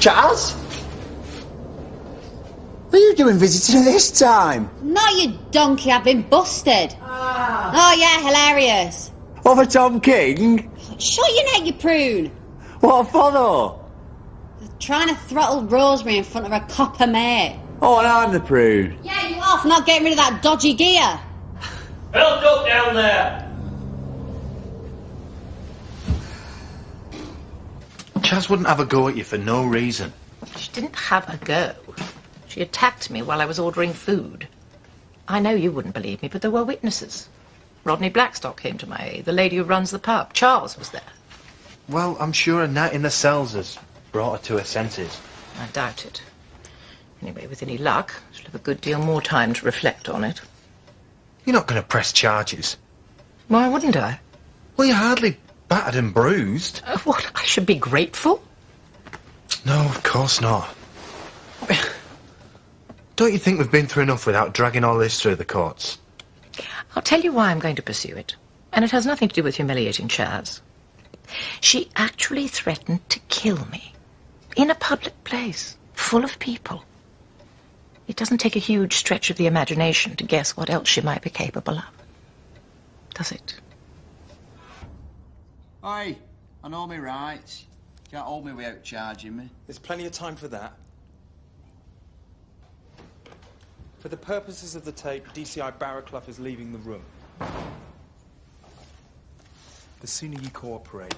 Charles? What are you doing visiting at this time? Not you donkey, I've been busted. Oh yeah, hilarious. What for Tom King? Shut your neck, you prune. What for though? They're trying to throttle Rosemary in front of her copper mate. Oh, and I'm the prune. Yeah, you are for not getting rid of that dodgy gear. Help up down there! Chaz wouldn't have a go at you for no reason. She didn't have a go. She attacked me while I was ordering food. I know you wouldn't believe me, but there were witnesses. Rodney Blackstock came to my aid, the lady who runs the pub. Charles was there. Well, I'm sure a night in the cells has brought her to her senses. I doubt it. Anyway, with any luck, she'll have a good deal more time to reflect on it. You're not going to press charges. Why wouldn't I? Well, you're hardly battered and bruised. What, I should be grateful? No, of course not. Don't you think we've been through enough without dragging all this through the courts? I'll tell you why I'm going to pursue it. And it has nothing to do with humiliating Chaz. She actually threatened to kill me. In a public place, full of people. It doesn't take a huge stretch of the imagination to guess what else she might be capable of. Does it? Oi, I know me rights. Can't hold me without charging me. There's plenty of time for that. For the purposes of the tape, DCI Barraclough is leaving the room. The sooner you cooperate,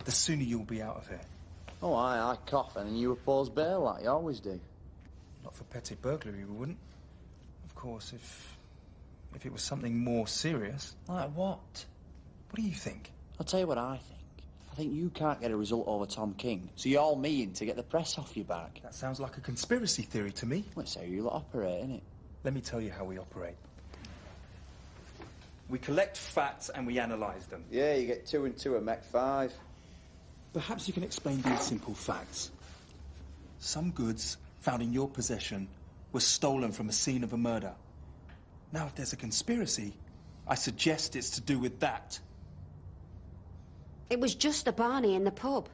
the sooner you'll be out of here. Oh, I cough and you oppose bail like you always do. Not for petty burglary, we wouldn't. Of course, if it was something more serious. Like what? What do you think? I'll tell you what I think. I think you can't get a result over Tom King, so you're all mean to get the press off your back. That sounds like a conspiracy theory to me. Well, it's how you lot operate, innit? Let me tell you how we operate. We collect facts and we analyse them. Yeah, you get 2 and 2 and make 5. Perhaps you can explain these simple facts. Some goods found in your possession were stolen from a scene of a murder. Now, if there's a conspiracy, I suggest it's to do with that. It was just a Barney in the pub.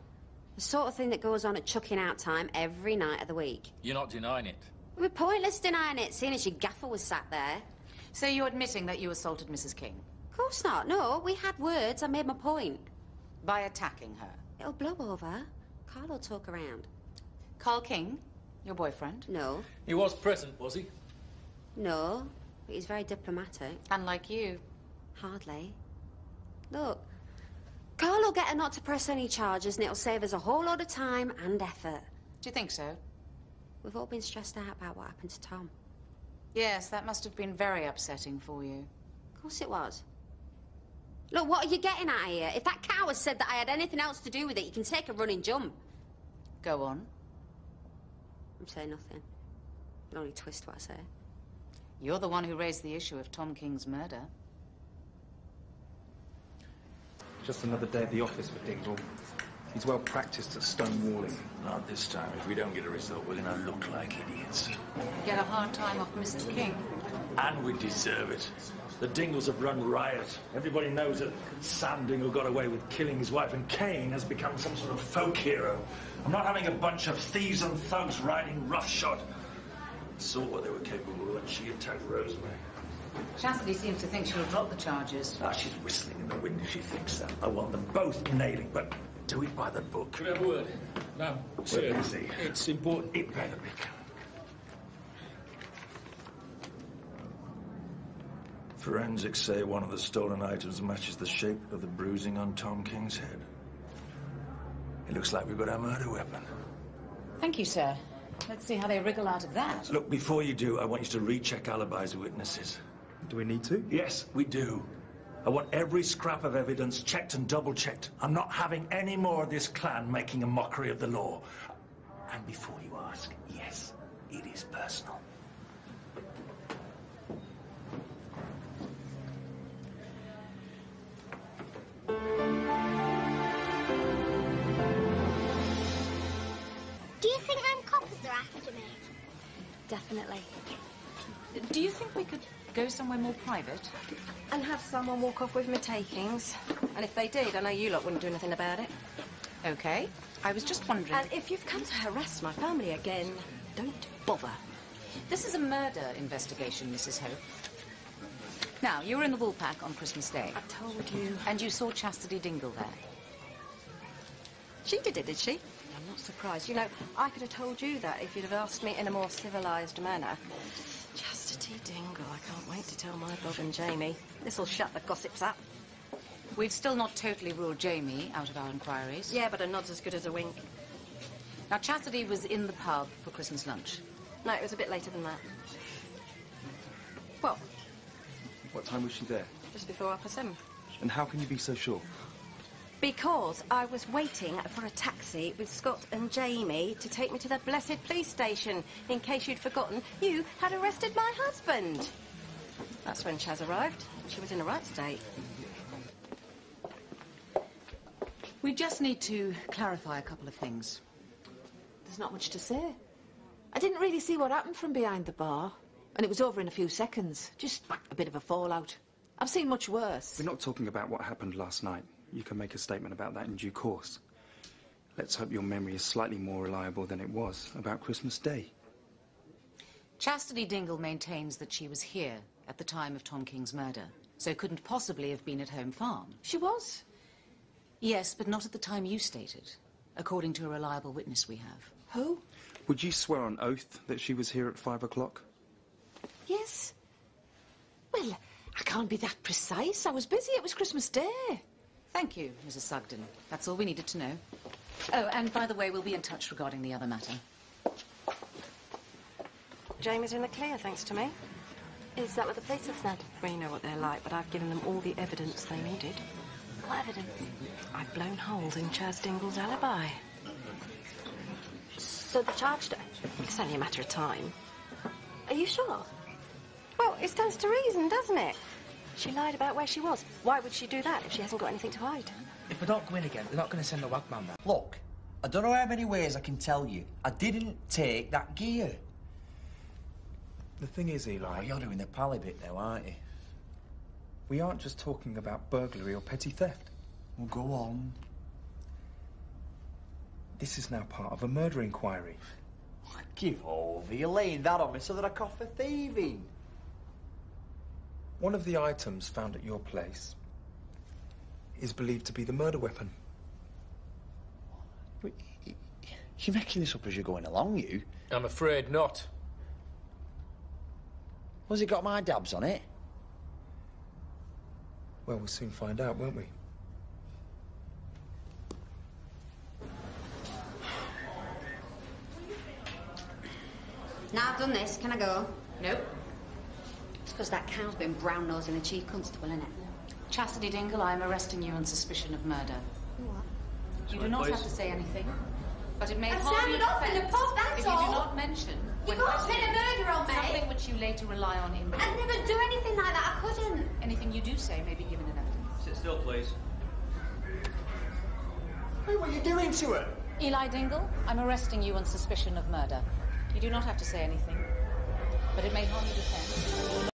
The sort of thing that goes on at chucking out time every night of the week. You're not denying it? It would be pointless denying it, seeing as your gaffer was sat there. So you're admitting that you assaulted Mrs. King? Of course not. No, we had words. I made my point. By attacking her? It'll blow over. Carl will talk around. Carl King? Your boyfriend? No. He was present, was he? No. But he's very diplomatic. Unlike you. Hardly. Look, Carl will get her not to press any charges and it'll save us a whole lot of time and effort. Do you think so? We've all been stressed out about what happened to Tom. Yes, that must have been very upsetting for you. Of course it was. Look, what are you getting at here? If that coward said that I had anything else to do with it, you can take a running jump. Go on. I'm saying nothing. You'll only twist what I say. You're the one who raised the issue of Tom King's murder. Just another day at the office for Dingle. He's well practiced at stonewalling. Not this time. If we don't get a result, we're going to look like idiots. Get a hard time off Mr. King. And we deserve it. The Dingles have run riot. Everybody knows that Sam Dingle got away with killing his wife, and Kane has become some sort of folk hero. I'm not having a bunch of thieves and thugs riding roughshod. I saw what they were capable of when she attacked Rosemary. Chastity seems to think she'll drop the charges. Ah, she's whistling in the wind if she thinks that. I want them both nailing, but do it by the book. Could I have a word? No, sir. Easy. It's important. It better be. Forensics say one of the stolen items matches the shape of the bruising on Tom King's head. It looks like we've got our murder weapon. Thank you, sir. Let's see how they wriggle out of that. Look, before you do, I want you to recheck alibis of witnesses. Do we need to? Yes, we do. I want every scrap of evidence checked and double-checked. I'm not having any more of this clan making a mockery of the law. And before you ask, yes, it is personal. Do you think them coppers are after me? Definitely. Do you think we could go somewhere more private? And have someone walk off with my takings. And if they did, I know you lot wouldn't do anything about it. Okay. I was just wondering... And if you've come to harass my family again, don't bother. This is a murder investigation, Mrs. Hope. Now, you were in the Woolpack on Christmas Day. I told you. And you saw Chastity Dingle there. She did she? I'm not surprised. You know, I could have told you that if you'd have asked me in a more civilised manner. Chastity Dingle, I can't wait to tell my Bob and Jamie. This'll shut the gossips up. We've still not totally ruled Jamie out of our inquiries. Yeah, but a nod's as good as a wink. Now, Chastity was in the pub for Christmas lunch. No, it was a bit later than that. Well, What time was she there? just before 7:30. And how can you be so sure? Because I was waiting for a taxi with Scott and Jamie to take me to the blessed police station. In case you'd forgotten, you had arrested my husband. That's when Chaz arrived. She was in a right state. We just need to clarify a couple of things. There's not much to say. I didn't really see what happened from behind the bar. And it was over in a few seconds. Just a bit of a fallout. I've seen much worse. We're not talking about what happened last night. You can make a statement about that in due course. Let's hope your memory is slightly more reliable than it was about Christmas Day. Chastity Dingle maintains that she was here at the time of Tom King's murder, so couldn't possibly have been at Home Farm. She was? Yes, but not at the time you stated, according to a reliable witness we have. Who? Would you swear on oath that she was here at 5 o'clock? Yes. Well, I can't be that precise. I was busy. It was Christmas Day. Thank you, Mrs. Sugden. That's all we needed to know. Oh, and by the way, we'll be in touch regarding the other matter. Jamie's in the clear, thanks to me. Is that what the police have said? Well, you know what they're like, but I've given them all the evidence they needed. What evidence? I've blown holes in Chaz Dingle's alibi. So they charged her? It's only a matter of time. Are you sure? Well, it stands to reason, doesn't it? She lied about where she was. Why would she do that if she hasn't got anything to hide? If we don't go in again, they're not going to send the wagman back. Look, I don't know how many ways I can tell you. I didn't take that gear. The thing is, Eli... Oh, you're doing the pally bit now, aren't you? We aren't just talking about burglary or petty theft. Well, go on. This is now part of a murder inquiry. Give over. You're laying that on me so that I cough for thieving. One of the items found at your place is believed to be the murder weapon. You're making this up as you're going along, you. I'm afraid not. Was it got my dabs on it? Well, we'll soon find out, won't we? Now I've done this, can I go? Nope. It's because that cow's been brown-nosing the chief constable, isn't it? Chastity Dingle, I'm arresting you on suspicion of murder. What? You do not have to say anything, but it may I harm your sounded off in the defence pub, that's if you all. do not mention You when can't questioned pin a murder on me. something which you later rely on in. I'd never do anything like that, I couldn't. Anything you do say may be given in evidence. Sit still, please. Hey, what are you doing to her? Eli Dingle, I'm arresting you on suspicion of murder. You do not have to say anything, but it may harm your defence.